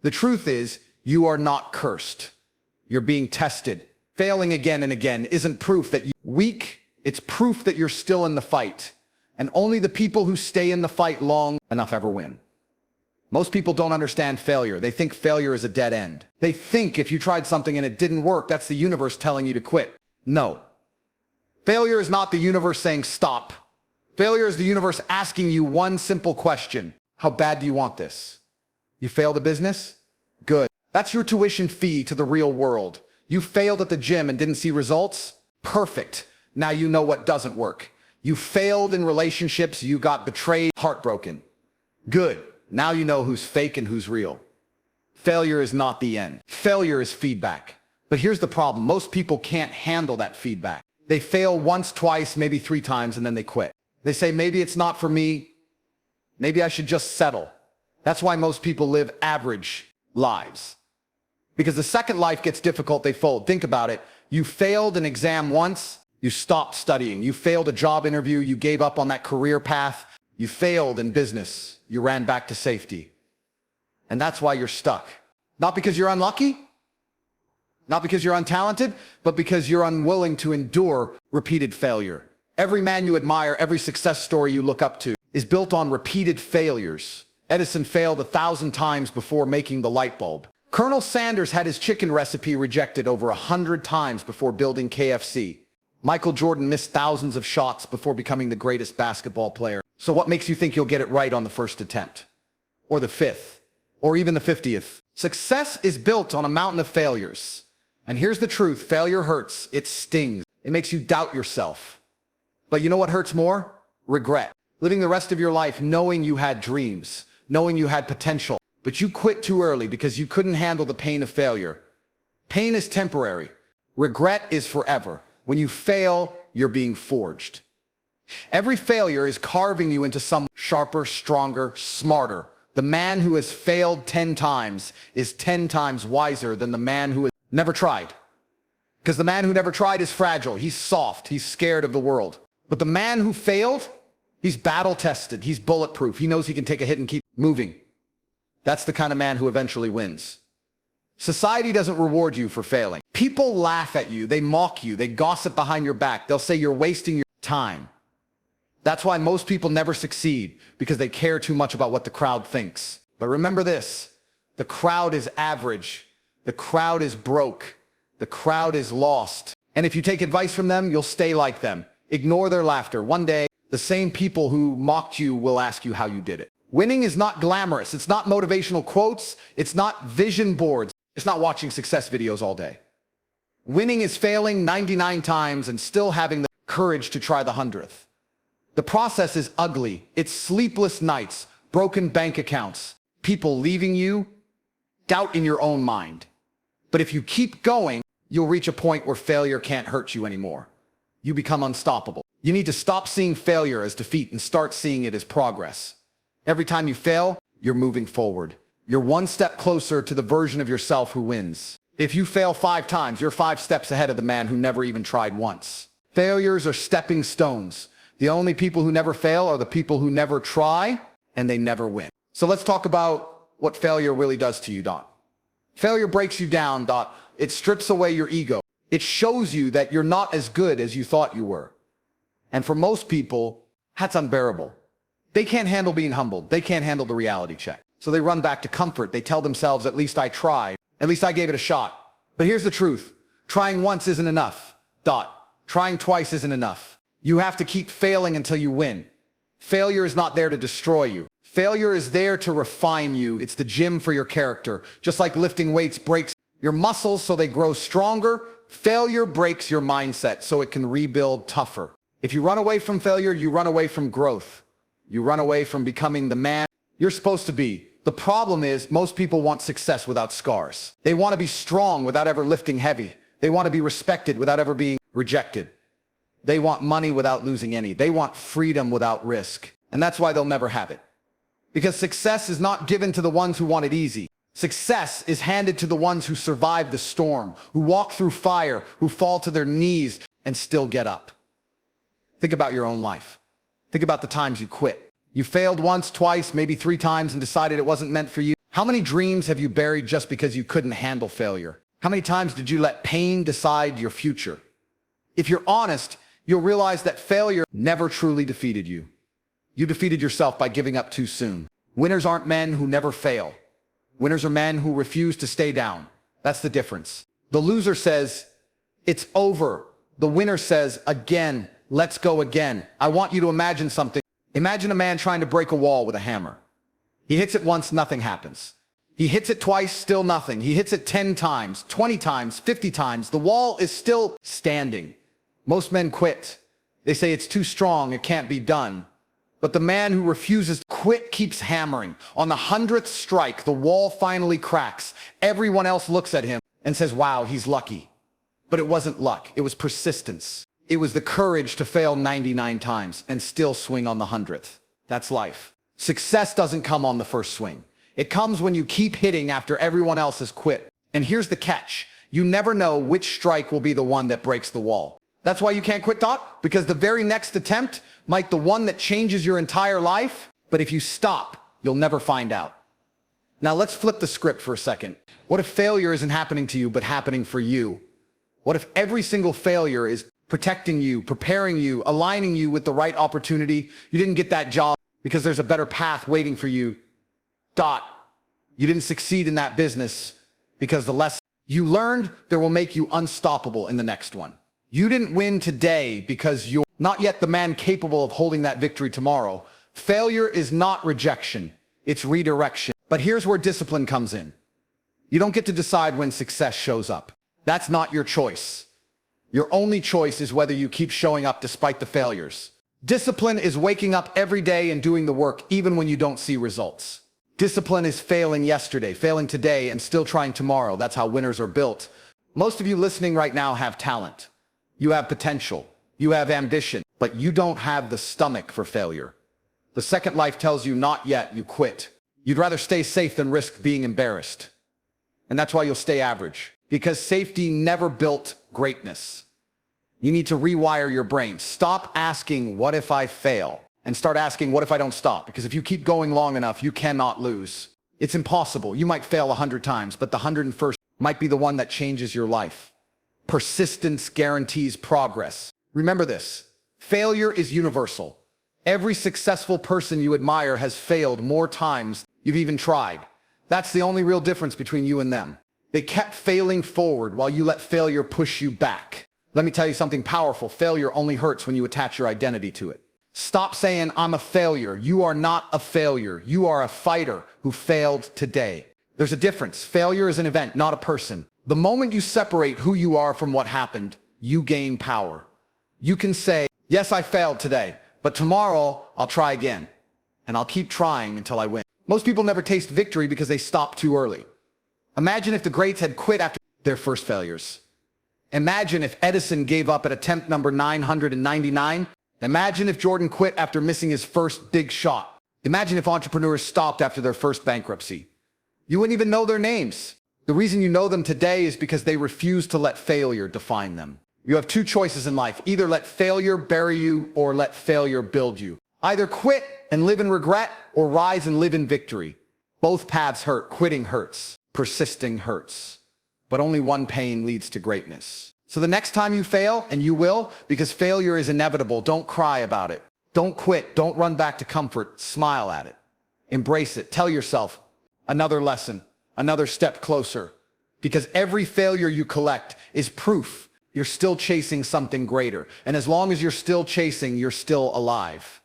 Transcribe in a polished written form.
The truth is, you are not cursed. You're being tested. Failing again and again isn't proof that you're weak. It's proof that you're still in the fight. And only the people who stay in the fight long enough ever win. Most people don't understand failure. They think failure is a dead end. They think if you tried something and it didn't work, that's the universe telling you to quit. No. Failure is not the universe saying stop. Failure is the universe asking you one simple question. How bad do you want this? You failed a business? Good. That's your tuition fee to the real world. You failed at the gym and didn't see results? Perfect. Now you know what doesn't work. You failed in relationships, you got betrayed, heartbroken. Good. Now you know who's fake and who's real. Failure is not the end. Failure is feedback. But here's the problem. Most people can't handle that feedback. They fail once, twice, maybe 3 times, and then they quit. They say, maybe it's not for me. Maybe I should just settle. That's why most people live average lives. Because the second life gets difficult, they fold. Think about it. You failed an exam once, you stopped studying. You failed a job interview, you gave up on that career path. You failed in business, you ran back to safety. And that's why you're stuck. Not because you're unlucky, not because you're untalented, but because you're unwilling to endure repeated failure. Every man you admire, every success story you look up to is built on repeated failures. Edison failed 1,000 times before making the light bulb. Colonel Sanders had his chicken recipe rejected over 100 times before building KFC. Michael Jordan missed thousands of shots before becoming the greatest basketball player. So what makes you think you'll get it right on the first attempt? Or the 5th? Or even the 50th? Success is built on a mountain of failures. And here's the truth, failure hurts, it stings. It makes you doubt yourself. But you know what hurts more? Regret. Living the rest of your life knowing you had dreams, knowing you had potential, but you quit too early because you couldn't handle the pain of failure. Pain is temporary. Regret is forever. When you fail, you're being forged. Every failure is carving you into someone sharper, stronger, smarter. The man who has failed 10 times is 10 times wiser than the man who has never tried. Because the man who never tried is fragile. He's soft. He's scared of the world. But the man who failed, he's battle-tested. He's bulletproof. He knows he can take a hit and keep moving. That's the kind of man who eventually wins. Society doesn't reward you for failing. People laugh at you. They mock you. They gossip behind your back. They'll say you're wasting your time. That's why most people never succeed, because they care too much about what the crowd thinks. But remember this, the crowd is average. The crowd is broke. The crowd is lost. And if you take advice from them, you'll stay like them. Ignore their laughter. One day, the same people who mocked you will ask you how you did it. Winning is not glamorous. It's not motivational quotes. It's not vision boards. It's not watching success videos all day. Winning is failing 99 times and still having the courage to try the 100th. The process is ugly. It's sleepless nights, broken bank accounts, people leaving you, doubt in your own mind. But if you keep going, you'll reach a point where failure can't hurt you anymore. You become unstoppable. You need to stop seeing failure as defeat and start seeing it as progress. Every time you fail, you're moving forward. You're one step closer to the version of yourself who wins. If you fail 5 times, you're 5 steps ahead of the man who never even tried once. Failures are stepping stones. The only people who never fail are the people who never try, and they never win. So let's talk about what failure really does to you, Dot. Failure breaks you down, Dot. It strips away your ego. It shows you that you're not as good as you thought you were. And for most people, that's unbearable. They can't handle being humbled. They can't handle the reality check. So they run back to comfort. They tell themselves, at least I tried. At least I gave it a shot. But here's the truth. Trying once isn't enough. Dot. Trying twice isn't enough. You have to keep failing until you win. Failure is not there to destroy you. Failure is there to refine you. It's the gym for your character. Just like lifting weights breaks your muscles so they grow stronger, failure breaks your mindset so it can rebuild tougher. If you run away from failure, you run away from growth. You run away from becoming the man you're supposed to be. The problem is most people want success without scars. They want to be strong without ever lifting heavy. They want to be respected without ever being rejected. They want money without losing any. They want freedom without risk. And that's why they'll never have it. Because success is not given to the ones who want it easy. Success is handed to the ones who survive the storm, who walk through fire, who fall to their knees and still get up. Think about your own life. Think about the times you quit. You failed once, twice, maybe 3 times and decided it wasn't meant for you. How many dreams have you buried just because you couldn't handle failure? How many times did you let pain decide your future? If you're honest, you'll realize that failure never truly defeated you. You defeated yourself by giving up too soon. Winners aren't men who never fail. Winners are men who refuse to stay down. That's the difference. The loser says, it's over. The winner says, again, let's go again. I want you to imagine something. Imagine a man trying to break a wall with a hammer. He hits it once, nothing happens. He hits it twice, still nothing. He hits it 10 times, 20 times, 50 times. The wall is still standing. Most men quit. They say it's too strong, it can't be done. But the man who refuses to quit keeps hammering. On the 100th strike, the wall finally cracks. Everyone else looks at him and says, wow, he's lucky. But it wasn't luck, it was persistence. It was the courage to fail 99 times and still swing on the 100th. That's life. Success doesn't come on the first swing. It comes when you keep hitting after everyone else has quit. And here's the catch. You never know which strike will be the one that breaks the wall. That's why you can't quit, Tate, because the very next attempt might be the one that changes your entire life. But if you stop, you'll never find out. Now let's flip the script for a second. What if failure isn't happening to you, but happening for you? What if every single failure is protecting you, preparing you, aligning you with the right opportunity? You didn't get that job because there's a better path waiting for you. Tate, you didn't succeed in that business because the lesson you learned there will make you unstoppable in the next one. You didn't win today because you're not yet the man capable of holding that victory tomorrow. Failure is not rejection, it's redirection. But here's where discipline comes in. You don't get to decide when success shows up. That's not your choice. Your only choice is whether you keep showing up despite the failures. Discipline is waking up every day and doing the work even when you don't see results. Discipline is failing yesterday, failing today, and still trying tomorrow. That's how winners are built. Most of you listening right now have talent. You have potential. You have ambition, but you don't have the stomach for failure. The second life tells you not yet, you quit. You'd rather stay safe than risk being embarrassed. And that's why you'll stay average, because safety never built greatness. You need to rewire your brain. Stop asking, what if I fail? And start asking, what if I don't stop? Because if you keep going long enough, you cannot lose. It's impossible. You might fail 100 times, but the 101st might be the one that changes your life. Persistence guarantees progress. Remember this, failure is universal. Every successful person you admire has failed more times you've even tried. That's the only real difference between you and them. They kept failing forward while you let failure push you back. Let me tell you something powerful. Failure only hurts when you attach your identity to it. Stop saying, I'm a failure. You are not a failure. You are a fighter who failed today. There's a difference. Failure is an event, not a person. The moment you separate who you are from what happened, you gain power. You can say, yes, I failed today, but tomorrow I'll try again. And I'll keep trying until I win. Most people never taste victory because they stop too early. Imagine if the greats had quit after their first failures. Imagine if Edison gave up at attempt number 999. Imagine if Jordan quit after missing his first big shot. Imagine if entrepreneurs stopped after their first bankruptcy. You wouldn't even know their names. The reason you know them today is because they refuse to let failure define them. You have two choices in life. Either let failure bury you or let failure build you. Either quit and live in regret or rise and live in victory. Both paths hurt. Quitting hurts. Persisting hurts. But only one pain leads to greatness. So the next time you fail, and you will, because failure is inevitable, don't cry about it. Don't quit. Don't run back to comfort. Smile at it. Embrace it. Tell yourself, another lesson, another step closer. Because every failure you collect is proof you're still chasing something greater. And as long as you're still chasing, you're still alive.